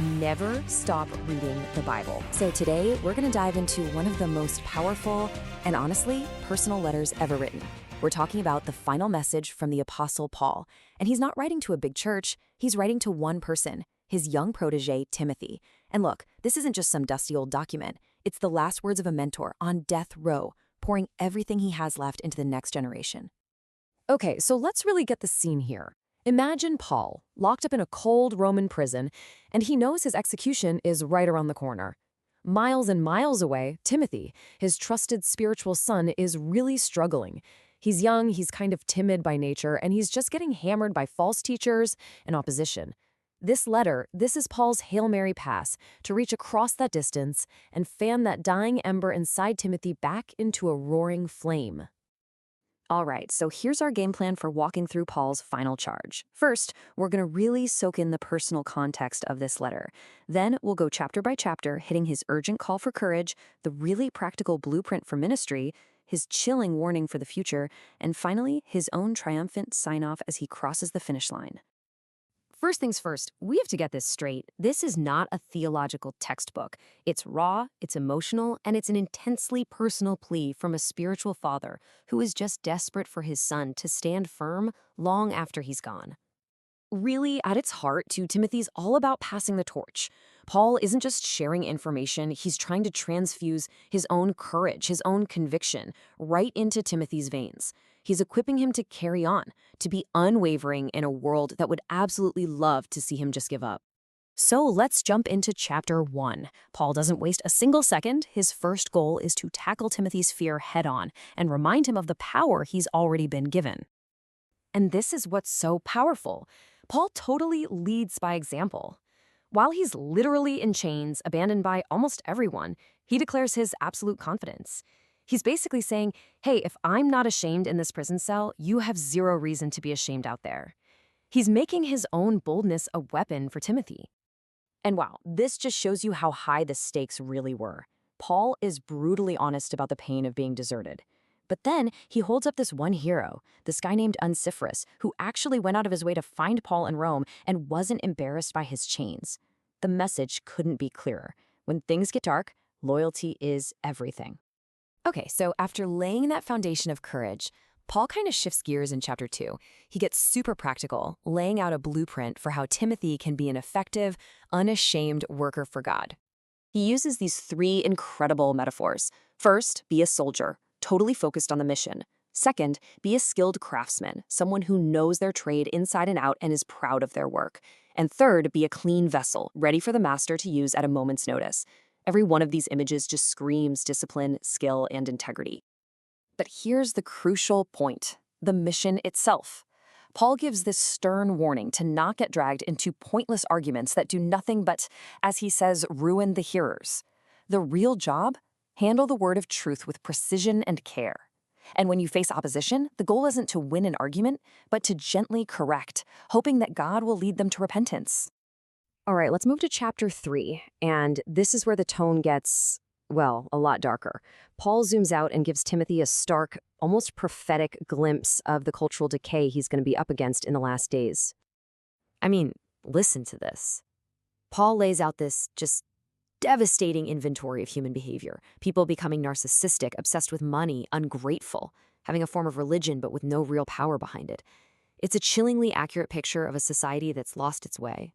never stop reading the Bible. So today, we're going to dive into one of the most powerful and honestly personal letters ever written. We're talking about the final message from the Apostle Paul. And he's not writing to a big church, he's writing to one person, his young protege, Timothy. And look, this isn't just some dusty old document. It's the last words of a mentor on death row, pouring everything he has left into the next generation. Okay, so let's really get the scene here. Imagine Paul, locked up in a cold Roman prison, and he knows his execution is right around the corner. Miles and miles away, Timothy, his trusted spiritual son, is really struggling. He's young, he's kind of timid by nature, and he's just getting hammered by false teachers and opposition. This letter, this is Paul's Hail Mary pass to reach across that distance and fan that dying ember inside Timothy back into a roaring flame. All right, so here's our game plan for walking through Paul's final charge. First, we're going to really soak in the personal context of this letter. Then we'll go chapter by chapter, hitting his urgent call for courage, the really practical blueprint for ministry, his chilling warning for the future, and finally, his own triumphant sign-off as he crosses the finish line. First things first, we have to get this straight. This is not a theological textbook. It's raw, it's emotional, and it's an intensely personal plea from a spiritual father who is just desperate for his son to stand firm long after he's gone. Really, at its heart, Timothy's all about passing the torch. Paul isn't just sharing information, he's trying to transfuse his own courage, his own conviction, right into Timothy's veins. He's equipping him to carry on, to be unwavering in a world that would absolutely love to see him just give up. So let's jump into chapter 1. Paul doesn't waste a single second. His first goal is to tackle Timothy's fear head-on and remind him of the power he's already been given. And this is what's so powerful. Paul totally leads by example. While he's literally in chains, abandoned by almost everyone, he declares his absolute confidence. He's basically saying, hey, if I'm not ashamed in this prison cell, you have zero reason to be ashamed out there. He's making his own boldness a weapon for Timothy. And wow, this just shows you how high the stakes really were. Paul is brutally honest about the pain of being deserted. But then he holds up this one hero, this guy named Onesiphorus, who actually went out of his way to find Paul in Rome and wasn't embarrassed by his chains. The message couldn't be clearer. When things get dark, loyalty is everything. Okay, so after laying that foundation of courage, Paul kind of shifts gears in chapter 2. He gets super practical, laying out a blueprint for how Timothy can be an effective, unashamed worker for God. He uses these 3 incredible metaphors. First, be a soldier, totally focused on the mission. Second, be a skilled craftsman, someone who knows their trade inside and out and is proud of their work. And third, be a clean vessel, ready for the master to use at a moment's notice. Every one of these images just screams discipline, skill, and integrity. But here's the crucial point, the mission itself. Paul gives this stern warning to not get dragged into pointless arguments that do nothing but, as he says, ruin the hearers. The real job? Handle the word of truth with precision and care. And when you face opposition, the goal isn't to win an argument, but to gently correct, hoping that God will lead them to repentance. All right, let's move to chapter 3, and this is where the tone gets, well, a lot darker. Paul zooms out and gives Timothy a stark, almost prophetic glimpse of the cultural decay he's going to be up against in the last days. I mean, listen to this. Paul lays out this just devastating inventory of human behavior. People becoming narcissistic, obsessed with money, ungrateful, having a form of religion but with no real power behind it. It's a chillingly accurate picture of a society that's lost its way.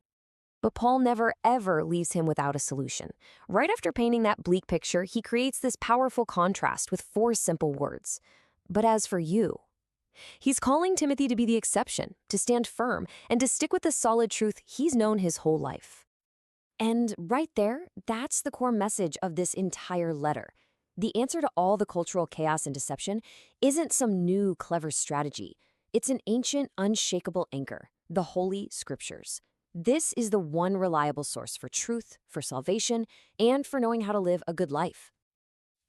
But Paul never, ever leaves him without a solution. Right after painting that bleak picture, he creates this powerful contrast with 4 simple words. But as for you, he's calling Timothy to be the exception, to stand firm, and to stick with the solid truth he's known his whole life. And right there, that's the core message of this entire letter. The answer to all the cultural chaos and deception isn't some new, clever strategy. It's an ancient, unshakable anchor, the Holy Scriptures. This is the one reliable source for truth, for salvation, and for knowing how to live a good life.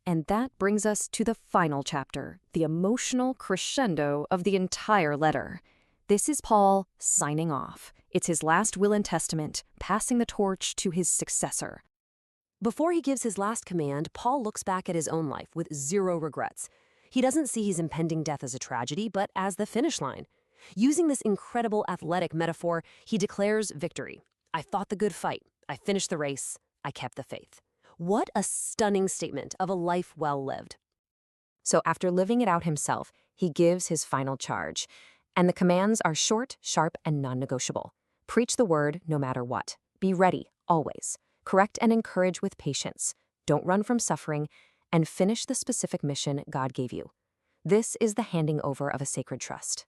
And that brings us to the final chapter, the emotional crescendo of the entire letter. This is Paul signing off. It's his last will and testament, passing the torch to his successor. Before he gives his last command, Paul looks back at his own life with zero regrets. He doesn't see his impending death as a tragedy, but as the finish line. Using this incredible athletic metaphor, he declares victory. I fought the good fight. I finished the race. I kept the faith. What a stunning statement of a life well lived. So after living it out himself, he gives his final charge. And the commands are short, sharp, and non-negotiable. Preach the word no matter what. Be ready, always. Correct and encourage with patience. Don't run from suffering. And finish the specific mission God gave you. This is the handing over of a sacred trust.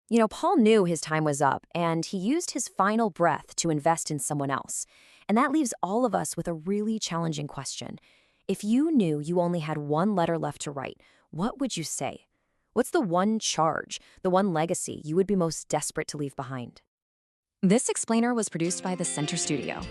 You know, Paul knew his time was up, and he used his final breath to invest in someone else. And that leaves all of us with a really challenging question. If you knew you only had one letter left to write, what would you say? What's the one charge, the one legacy you would be most desperate to leave behind? This explainer was produced by the Center Studio.